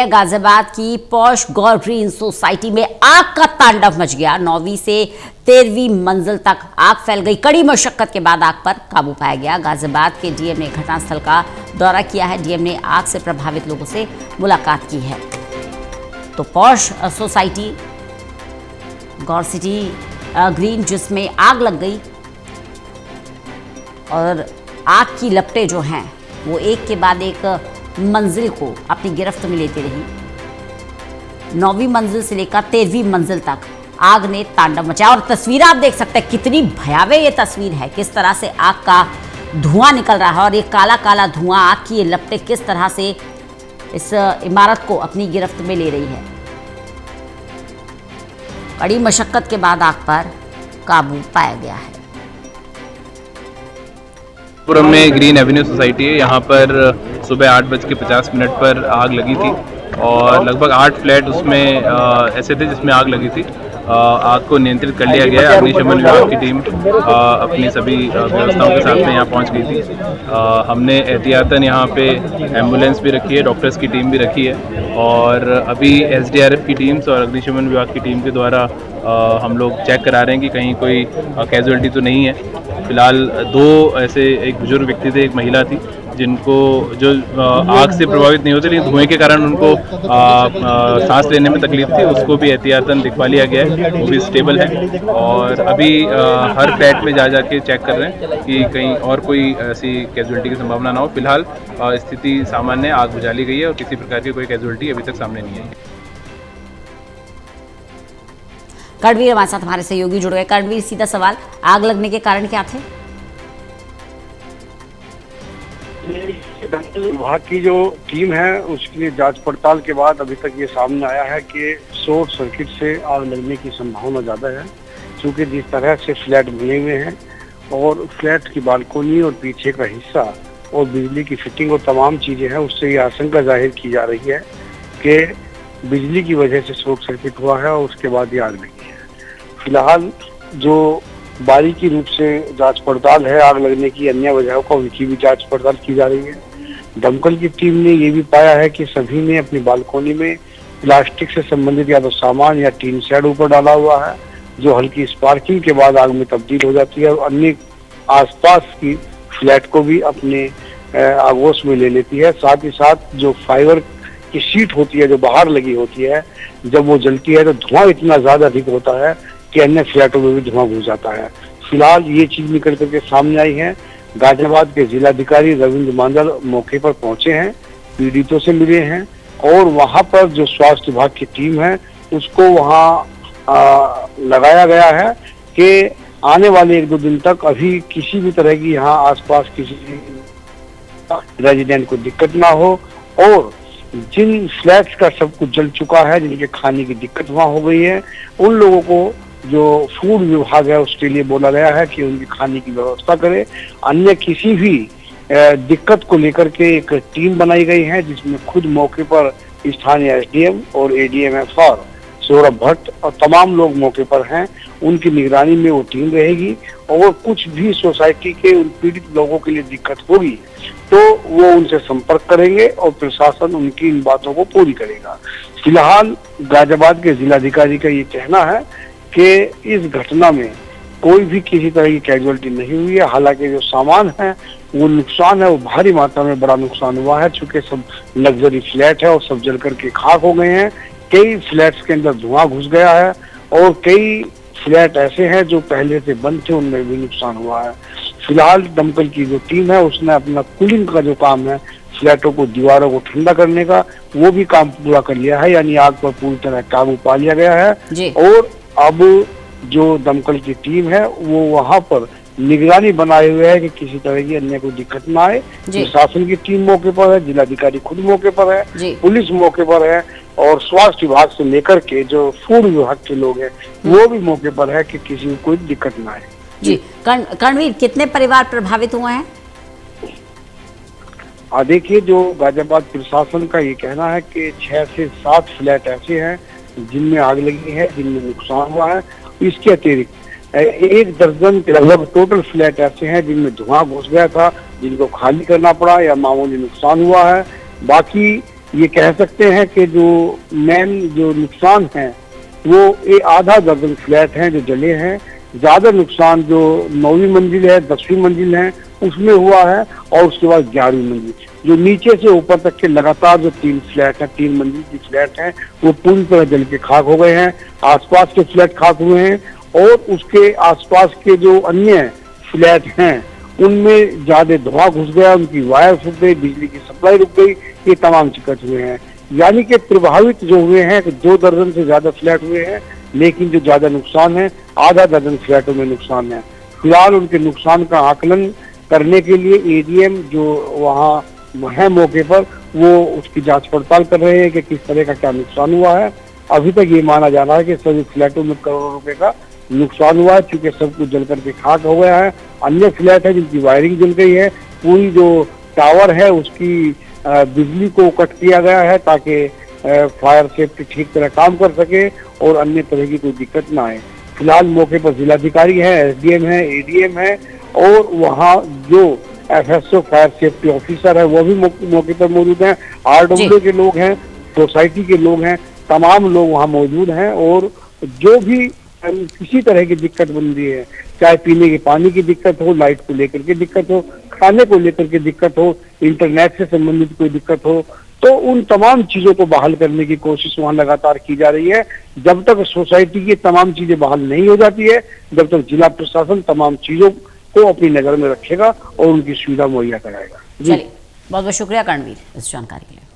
गाजियाबाद की पॉश गौर green society में आग का तांडव मच गया। 9वीं से 13वीं मंजिल तक आग फैल गई। कड़ी मशक्कत के बाद आग पर काबू पाया गया। गाजियाबाद के डीएम ने घटनास्थल का दौरा किया है। डीएम ने आग से प्रभावित लोगों से मुलाकात की है। तो पॉश सोसाइटी गौर सिटी ग्रीन जिसमें आग लग गई और आग की लपटें जो हैं वो एक के बाद एक मंजिल को अपनी गिरफ्त में लेती रही। 9वीं मंजिल से लेकर 13वीं मंजिल तक आग ने तांडव मचाया और तस्वीर आप देख सकते हैं कितनी भयावह ये तस्वीर है। किस तरह से आग का धुआं निकल रहा है और ये काला काला धुआं, आग की ये लपटें किस तरह से इस इमारत को अपनी गिरफ्त में ले रही है। कड़ी मशक्कत के बाद आग पर काबू पाया गया है। पुरम में ग्रीन एवेन्यू सोसाइटी है। यहाँ पर सुबह 8:50 पर आग लगी थी और लगभग 8 फ्लैट उसमें ऐसे थे जिसमें आग लगी थी। आग को नियंत्रित कर लिया गया है। अग्निशमन विभाग की टीम अपनी सभी व्यवस्थाओं के साथ में यहाँ पहुँच गई थी। हमने एहतियातन यहाँ पे एम्बुलेंस भी रखी है, डॉक्टर्स की टीम भी रखी है और अभी एसडीआरएफ की टीम्स और अग्निशमन विभाग की टीम के द्वारा हम लोग चेक करा रहे हैं कि कहीं कोई कैजुअलिटी तो नहीं है। फिलहाल 2 ऐसे, एक बुजुर्ग व्यक्ति थे, एक महिला थी, जिनको जो आग से प्रभावित नहीं होते लेकिन धुएं के कारण उनको सांस लेने में तकलीफ थी, उसको भी एहतियातन दिखवा लिया गया है। वो भी स्टेबल है और अभी हर फ्लैट में जा के चेक कर रहे हैं कि कहीं और कोई ऐसी कैजुअलिटी की संभावना ना हो। फिलहाल स्थिति सामान्य, आग बुझा ली गई है और किसी प्रकार की कोई कैजुअलिटी अभी तक सामने नहीं आई। कर्णवीर हमारे साथ हमारे सहयोगी जुड़ गए। कर्णवीर, सीधा सवाल, आग लगने के कारण क्या थे? विभाग की जो टीम है उसकी जांच पड़ताल के बाद अभी तक ये सामने आया है कि शॉर्ट सर्किट से आग लगने की संभावना ज़्यादा है, क्योंकि जिस तरह से फ्लैट बने हुए हैं और फ्लैट की बालकोनी और पीछे का हिस्सा और बिजली की फिटिंग और तमाम चीज़ें हैं, उससे ये आशंका जाहिर की जा रही है कि बिजली की वजह से शॉर्ट सर्किट हुआ है और उसके बाद ये आग लगी है। फिलहाल जो बारीकी रूप से जांच पड़ताल है आग लगने की, अन्य वजहों को उनकी भी जांच पड़ताल की जा रही है। दमकल की टीम ने ये भी पाया है कि सभी ने अपनी बालकोनी में प्लास्टिक से संबंधित या तो सामान या टीन शेड ऊपर डाला हुआ है, जो हल्की स्पार्किंग के बाद आग में तब्दील हो जाती है और अन्य आसपास की फ्लैट को भी अपने आगोश में ले लेती है। साथ ही साथ जो फाइबर की शीट होती है जो बाहर लगी होती है, जब वो जलती है तो धुआं इतना ज्यादा अधिक होता है कि अन्य फ्लैटों में भी धुआं घुस जाता है। फिलहाल ये चीज निकल करके सामने आई है। गाजियाबाद के जिलाधिकारी रविंद्र मांडल मौके पर पहुंचे हैं, पीड़ितों से मिले हैं और वहां पर जो स्वास्थ्य विभाग की टीम है उसको वहां लगाया गया है कि आने वाले 1-2 दिन तक अभी किसी भी तरह की यहाँ आसपास किसी रेजिडेंट को दिक्कत ना हो और जिन फ्लैट्स का सब कुछ जल चुका है, जिनके खाने की दिक्कत वहां हो गई है, उन लोगों को जो फूड विभाग है उसके लिए बोला गया है कि उनकी खाने की व्यवस्था करे। अन्य किसी भी दिक्कत को लेकर के एक टीम बनाई गई है जिसमें खुद मौके पर स्थानीय एसडीएम और एडीएमएफआर सौरभ भट्ट और तमाम लोग मौके पर हैं। उनकी निगरानी में वो टीम रहेगी और कुछ भी सोसाइटी के उन पीड़ित लोगों के लिए दिक्कत होगी तो वो उनसे संपर्क करेंगे और प्रशासन उनकी इन बातों को पूरी करेगा। फिलहाल गाजियाबाद के जिलाधिकारी का ये कहना है कि इस घटना में कोई भी किसी तरह की कैजुअलिटी नहीं हुई है। हालांकि जो सामान है वो नुकसान है, वो भारी मात्रा में बड़ा नुकसान हुआ है, चूंकि सब लग्जरी फ्लैट है और सब जल करके खाक हो गए हैं। कई फ्लैट्स के अंदर धुआं घुस गया है और कई फ्लैट ऐसे हैं जो पहले से बंद थे, उनमें भी नुकसान हुआ है। फिलहाल दमकल की जो टीम है उसने अपना कूलिंग का जो काम है, फ्लैटों को, दीवारों को ठंडा करने का, वो भी काम पूरा कर लिया है, यानी आग पर पूरी तरह काबू पा लिया गया है। और अब जो दमकल की टीम है वो वहां पर निगरानी बनाए हुए है कि किसी तरह की अन्य कोई दिक्कत ना आए। प्रशासन की टीम मौके पर है, जिलाधिकारी खुद मौके पर है, पुलिस मौके पर है और स्वास्थ्य विभाग से लेकर के जो फूड विभाग के लोग हैं वो भी मौके पर है कि किसी को कोई दिक्कत ना आए। जी कर्णवीर, कितने परिवार प्रभावित हुए हैं? देखिए, जो गाजियाबाद प्रशासन का ये कहना है कि 6 से 7 फ्लैट ऐसे हैं जिनमें आग लगी है, जिनमें नुकसान हुआ है। इसके अतिरिक्त 1 दर्जन के लगभग टोटल फ्लैट ऐसे हैं जिनमें धुआं घुस गया था, जिनको खाली करना पड़ा या मामूली नुकसान हुआ है। बाकी ये कह सकते हैं कि जो मेन जो नुकसान है वो आधा दर्जन फ्लैट हैं जो जले हैं। ज्यादा नुकसान जो 9वीं मंजिल है, 10वीं मंजिल है उसमें हुआ है, और उसके बाद 11वीं मंजिल, जो नीचे से ऊपर तक के लगातार जो 3 फ्लैट हैं, 3 मंजिल की फ्लैट हैं, वो पूरी तरह जल के खाक हो गए हैं। आसपास के फ्लैट खाक हुए हैं, और उसके आसपास के जो अन्य फ्लैट हैं उनमें ज्यादा धुआं घुस गया, उनकी वायर फूट गई, बिजली की सप्लाई रुक गई, ये तमाम चिकट हुए हैं। यानी कि प्रभावित जो हुए हैं 2 दर्जन से ज्यादा फ्लैट हुए हैं, लेकिन जो ज्यादा नुकसान है आधा दर्जन फ्लैटों में नुकसान है। फिलहाल उनके नुकसान का आकलन करने के लिए एडीएम जो वहाँ है मौके पर, वो उसकी जांच पड़ताल कर रहे हैं कि किस तरह का क्या नुकसान हुआ है। अभी तक ये माना जा रहा है कि सभी फ्लैटों में करोड़ों रुपए का नुकसान हुआ है, क्योंकि सब कुछ जल करके खाक हो गया है। अन्य फ्लैट है जिनकी वायरिंग जल गई है, पूरी जो टावर है उसकी बिजली को कट किया गया है ताकि फायर सेफ्टी ठीक तरह काम कर सके और अन्य तरह की कोई दिक्कत ना आए। फिलहाल मौके पर जिलाधिकारी है, एसडीएम है, एडीएम है, और वहाँ जो एफएसओ फायर सेफ्टी ऑफिसर है वो भी मौके पर मौजूद हैं, आरडब्ल्यू के लोग हैं, सोसाइटी के लोग हैं, तमाम लोग वहाँ मौजूद हैं। और जो भी किसी तरह की दिक्कत बन रही है, चाहे पीने के पानी की दिक्कत हो, लाइट को लेकर के दिक्कत हो, खाने को लेकर के दिक्कत हो, इंटरनेट से संबंधित कोई दिक्कत हो, तो उन तमाम चीजों को बहाल करने की कोशिश वहाँ लगातार की जा रही है। जब तक सोसाइटी की तमाम चीजें बहाल नहीं हो जाती है, जब तक जिला प्रशासन तमाम चीजों को अपनी नजर में रखेगा और उनकी सुविधा मुहैया कराएगा। चलिए, बहुत बहुत शुक्रिया कर्णवीर इस जानकारी के लिए।